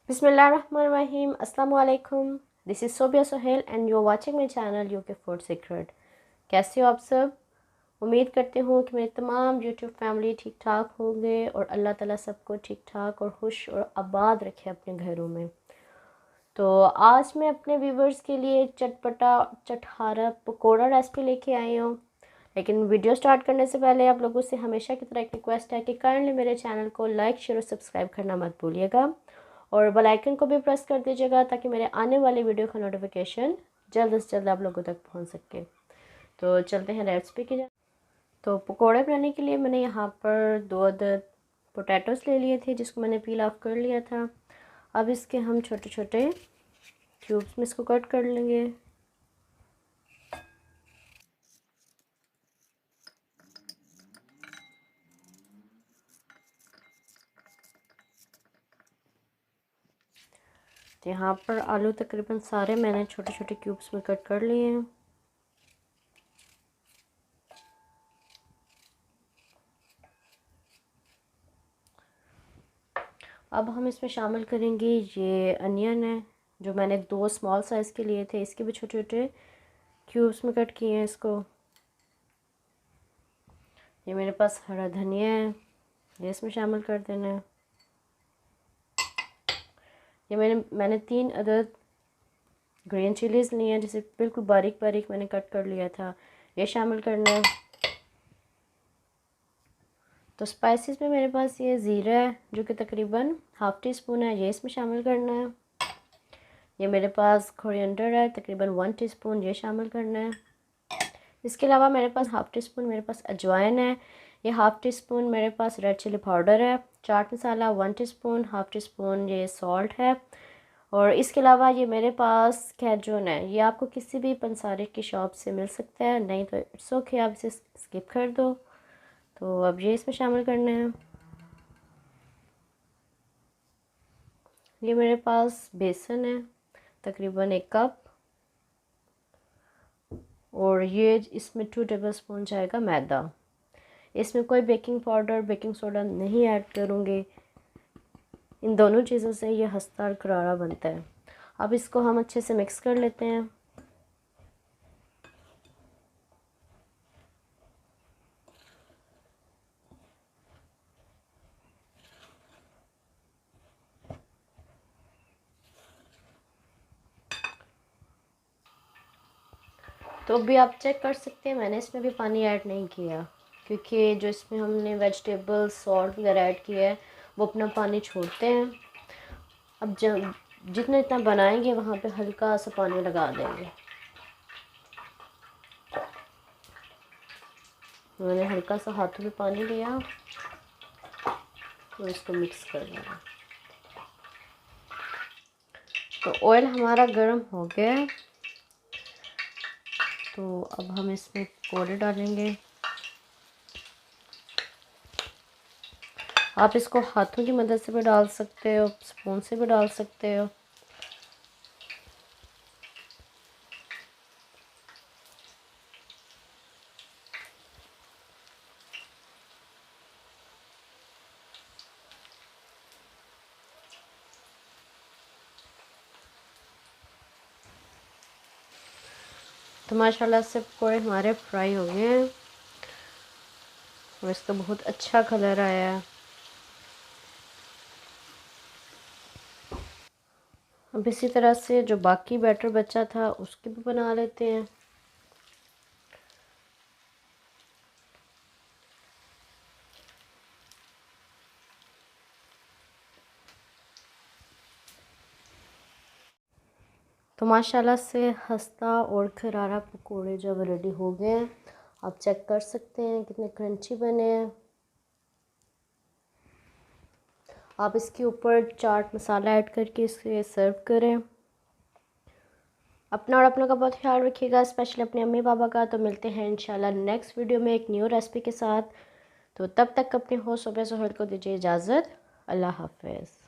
बिस्मिल्लाहिर्रहमानिर्रहीम। अस्सलाम वालेकुम। This is Sobia Sohail and you are watching my channel UK food secret. कैसे हो आप सब? उम्मीद करती हूँ कि मेरी तमाम यूट्यूब फैमिली ठीक ठाक होंगे और अल्लाह ताला सबको ठीक ठाक और खुश और आबाद रखे अपने घरों में। तो आज मैं अपने व्यूवर्स के लिए चटपटा चटखारा पकौड़ा रेसिपी लेके आई हूँ। लेकिन वीडियो स्टार्ट करने से पहले आप लोगों से हमेशा की तरह एक रिक्वेस्ट है कि काइंडली मेरे चैनल को लाइक शेयर और सब्सक्राइब करना मत भूलिएगा और बेल आइकन को भी प्रेस कर दीजिएगा ताकि मेरे आने वाली वीडियो का नोटिफिकेशन जल्द से जल्द आप लोगों तक पहुंच सके। तो चलते हैं रेसिपी की जाए। तो पकोड़े बनाने के लिए मैंने यहाँ पर 2 अदद पोटैटोस ले लिए थे जिसको मैंने पील ऑफ कर लिया था। अब इसके हम छोटे छोटे क्यूब्स में इसको कट कर लेंगे। तो यहाँ पर आलू तकरीबन सारे मैंने छोटे छोटे क्यूब्स में कट कर लिए हैं। अब हम इसमें शामिल करेंगे ये अनियन है जो मैंने 2 स्मॉल साइज़ के लिए थे, इसके भी छोटे छोटे क्यूब्स में कट किए हैं इसको। ये मेरे पास हरा धनिया है, ये इसमें शामिल कर देना है। ये मैंने 3 अदद ग्रीन चिलीज़ लिए हैं जिसे बिल्कुल बारीक बारीक मैंने कट कर लिया था, ये शामिल करना है। तो स्पाइसेस में मेरे पास ये ज़ीरा है जो कि तकरीबन हाफ़ टी स्पून है, ये इसमें शामिल करना है। ये मेरे पास कोरिएंडर है तकरीबन 1 टीस्पून, ये शामिल करना है। इसके अलावा मेरे पास हाफ़ टी स्पून मेरे पास अजवाइन है। ये हाफ़ टी स्पून मेरे पास रेड चिली पाउडर है। Chaat masala 1 teaspoon, half tea spoon ये सॉल्ट है। और इसके अलावा ये मेरे पास कैजून है, ये आपको किसी भी पंसारे की शॉप से मिल सकता है, नहीं तो इट्स ओके आप इसे स्किप कर दो। तो अब ये इसमें शामिल करने हैं। ये मेरे पास बेसन है तकरीबन 1 कप और ये इसमें 2 टेबल स्पून जाएगा मैदा। इसमें कोई बेकिंग पाउडर बेकिंग सोडा नहीं ऐड करूँगी, इन दोनों चीज़ों से ये खस्ता और करारा बनता है। अब इसको हम अच्छे से मिक्स कर लेते हैं। तो अभी आप चेक कर सकते हैं मैंने इसमें भी पानी ऐड नहीं किया क्योंकि जो इसमें हमने वेजिटेबल सॉल्ट वगैरह ऐड किया है वो अपना पानी छोड़ते हैं। अब जब जितना इतना बनाएंगे वहाँ पे हल्का सा पानी लगा देंगे। मैंने हल्का सा हाथों में पानी लिया और इसको मिक्स कर लिया। तो ऑयल हमारा गर्म हो गया है, तो अब हम इसमें पकौड़े डालेंगे। आप इसको हाथों की मदद से भी डाल सकते हो, स्पून से भी डाल सकते हो। तो माशाल्लाह से पकौड़े हमारे फ्राई हो गए हैं और इसका बहुत अच्छा कलर आया है। अब इसी तरह से जो बाकी बैटर बचा था उसकी भी बना लेते हैं। तो माशाल्लाह से खस्ता और करारा पकोड़े जब रेडी हो गए हैं, आप चेक कर सकते हैं कितने क्रंची बने हैं। आप इसके ऊपर चाट मसाला ऐड करके इसे सर्व करें। अपना और अपनों का बहुत ख्याल रखिएगा, स्पेशली अपने अम्मी पापा का। तो मिलते हैं इंशाल्लाह नेक्स्ट वीडियो में एक न्यू रेसिपी के साथ। तो तब तक अपने होस्ट सोबिया सोहेल को दीजिए इजाज़त। अल्लाह हाफ़िज़।